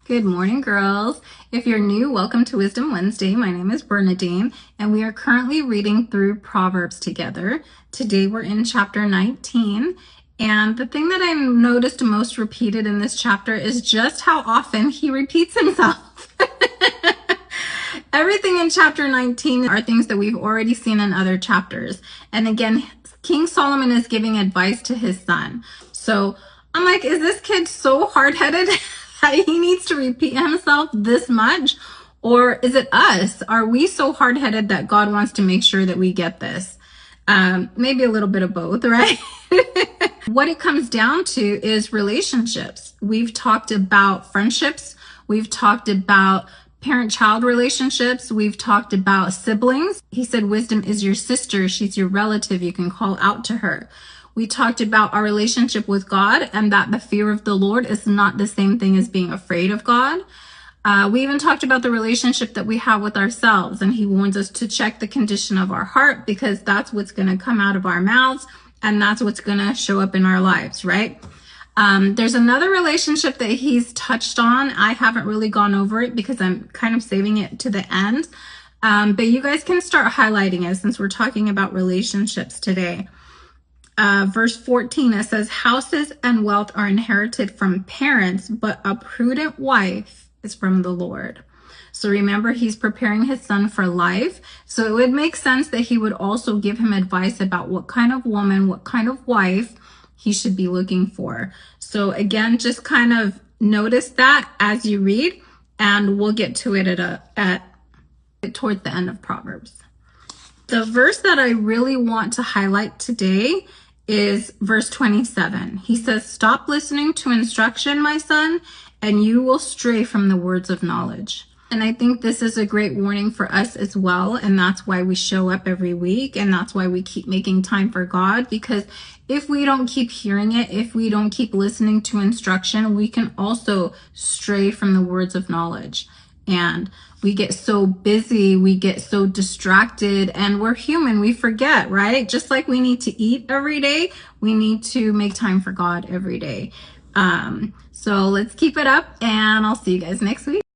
Good morning, girls. If you're new, welcome to Wisdom Wednesday. My name is Bernadine, and we are currently reading through Proverbs together. Today we're in chapter 19, and the thing that I noticed most repeated in this chapter is just how often he repeats himself. Everything in chapter 19 are things that we've already seen in other chapters. And again, King Solomon is giving advice to his son. So I'm like, is this kid so hard-headed that he needs to repeat himself this much? Or is it us? Are we so hard-headed that God wants to make sure that we get this? Maybe a little bit of both, right? What it comes down to is relationships. We've talked about friendships. We've talked about parent-child relationships. We've talked about siblings. He said wisdom is your sister. She's your relative. You can call out to her. We talked about our relationship with God and that the fear of the Lord is not the same thing as being afraid of God. We even talked about the relationship that we have with ourselves, and he warns us to check the condition of our heart because that's what's going to come out of our mouths and that's what's going to show up in our lives, right? There's another relationship that he's touched on. I haven't really gone over it because I'm kind of saving it to the end. But you guys can start highlighting it since we're talking about relationships today. Verse 14, it says, houses and wealth are inherited from parents, but a prudent wife is from the Lord. So remember, he's preparing his son for life. So it would make sense that he would also give him advice about what kind of woman, what kind of wife he should be looking for. So again, just kind of notice that as you read, and we'll get to it toward the end of Proverbs. The verse that I really want to highlight today is verse 27. He says, stop listening to instruction, my son, and you will stray from the words of knowledge. And I think this is a great warning for us as well. And that's why we show up every week. And that's why we keep making time for God. Because if we don't keep hearing it, if we don't keep listening to instruction, we can also stray from the words of knowledge. And we get so busy, we get so distracted, and we're human, we forget, right? Just like we need to eat every day, we need to make time for God every day. So let's keep it up, and I'll see you guys next week.